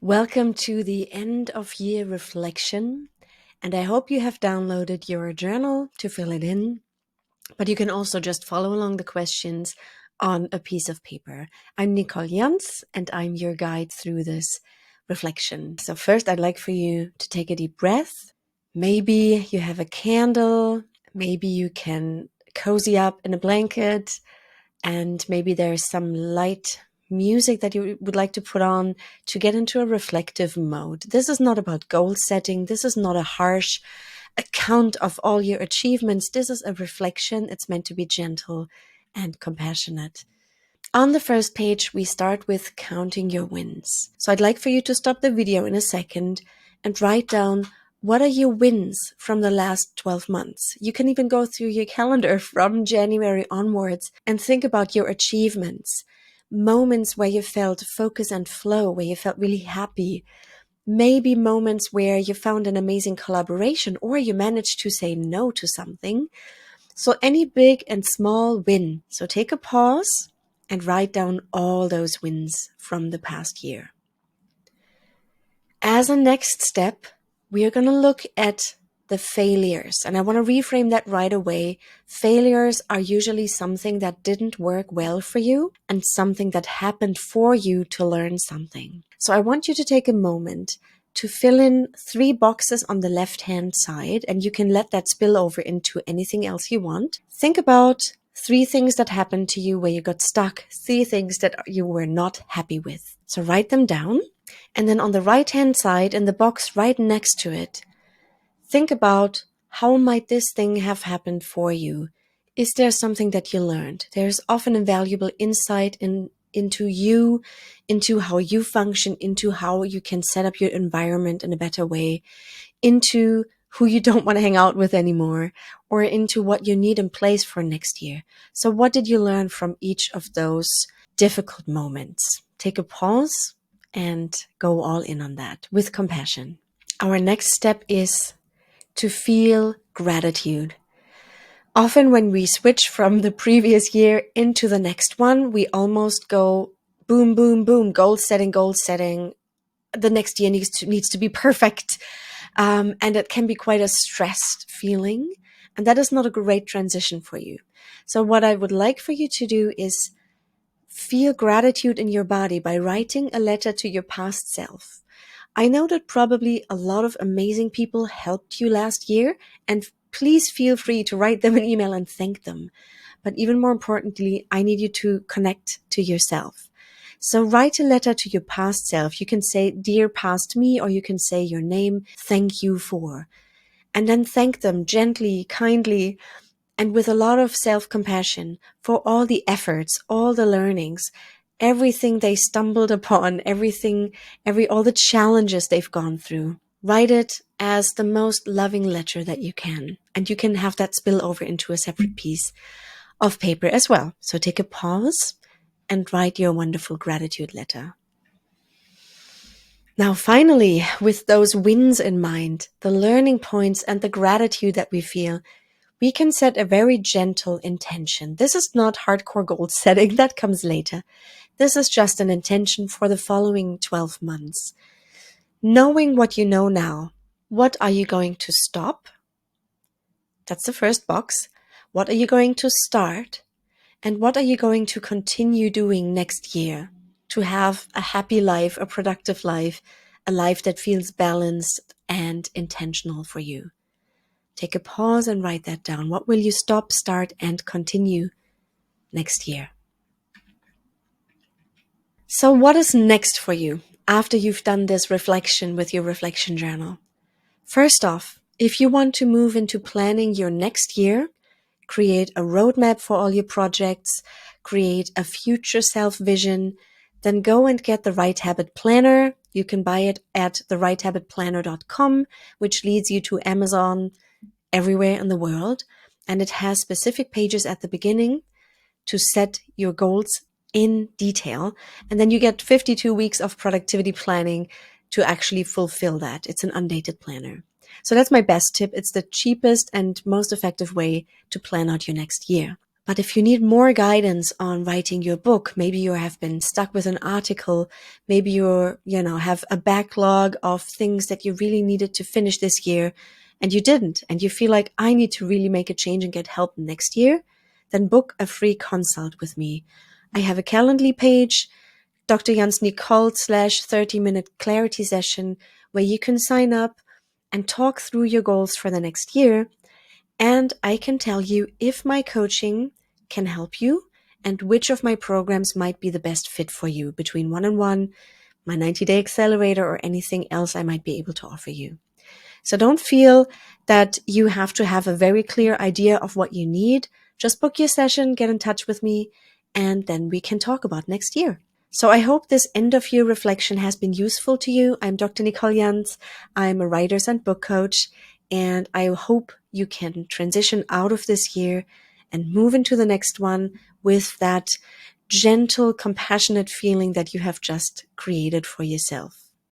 Welcome to the end of year reflection, and I hope you have downloaded your journal to fill it in, but you can also just follow along the questions on a piece of paper. I'm Nicole Jans, and I'm your guide through this reflection. So first, I'd like for you to take a deep breath. Maybe you have a candle, maybe you can cozy up in a blanket, and maybe there's some light music that you would like to put on to get into a reflective mode. This is not about goal setting. This is not a harsh account of all your achievements. This is a reflection. It's meant to be gentle and compassionate. On the first page, we start with counting your wins. So I'd like for you to stop the video in a second and write down, what are your wins from the last 12 months? You can even go through your calendar from January onwards and think about your achievements, moments where you felt focus and flow, where you felt really happy, maybe moments where you found an amazing collaboration or you managed to say no to something. So any big and small win. So take a pause and write down all those wins from the past year. As a next step, we are going to look at the failures. And I want to reframe that right away. Failures are usually something that didn't work well for you and something that happened for you to learn something. So I want you to take a moment to fill in 3 boxes on the left-hand side, and you can let that spill over into anything else you want. Think about 3 things that happened to you where you got stuck, 3 things that you were not happy with. So write them down. And then on the right-hand side, in the box right next to it, think about, how might this thing have happened for you? Is there something that you learned? There's often invaluable insight into you, into how you function, into how you can set up your environment in a better way, into who you don't want to hang out with anymore, or into what you need in place for next year. So what did you learn from each of those difficult moments? Take a pause and go all in on that with compassion. Our next step is to feel gratitude. Often when we switch from the previous year into the next one, we almost go boom, boom, boom, goal setting, goal setting. The next year needs to be perfect. And it can be quite a stressed feeling. And that is not a great transition for you. So what I would like for you to do is feel gratitude in your body by writing a letter to your past self. I know that probably a lot of amazing people helped you last year, and please feel free to write them an email and thank them. But even more importantly, I need you to connect to yourself. So write a letter to your past self. You can say, "Dear past me," or you can say your name, "Thank you for." And then thank them gently, kindly, and with a lot of self-compassion for all the efforts, all the learnings, everything they stumbled upon, all the challenges they've gone through. Write it as the most loving letter that you can. And you can have that spill over into a separate piece of paper as well. So take a pause and write your wonderful gratitude letter. Now, finally, with those wins in mind, the learning points and the gratitude that we feel, we can set a very gentle intention. This is not hardcore goal setting. That comes later. This is just an intention for the following 12 months. Knowing what you know now, what are you going to stop? That's the first box. What are you going to start? And what are you going to continue doing next year to have a happy life, a productive life, a life that feels balanced and intentional for you? Take a pause and write that down. What will you stop, start, and continue next year? So what is next for you after you've done this reflection with your reflection journal? First off, if you want to move into planning your next year, create a roadmap for all your projects, create a future self vision, then go and get the Right Habit Planner. You can buy it at therighthabitplanner.com, which leads you to Amazon everywhere in the world. And it has specific pages at the beginning to set your goals in detail. And then you get 52 weeks of productivity planning to actually fulfill that. It's an undated planner. So that's my best tip. It's the cheapest and most effective way to plan out your next year. But if you need more guidance on writing your book, maybe you have been stuck with an article, maybe have a backlog of things that you really needed to finish this year and you didn't, and you feel like I need to really make a change and get help next year, then book a free consult with me. I have a Calendly page, Dr. Jans Nicole /30-minute clarity session, where you can sign up and talk through your goals for the next year. And I can tell you if my coaching can help you and which of my programs might be the best fit for you between one-on-one, my 90-day accelerator, or anything else I might be able to offer you. So don't feel that you have to have a very clear idea of what you need. Just book your session, get in touch with me, and then we can talk about next year. So I hope this end of year reflection has been useful to you. I'm Dr. Nicole Jans. I'm a writer's and book coach, and I hope you can transition out of this year and move into the next one with that gentle, compassionate feeling that you have just created for yourself.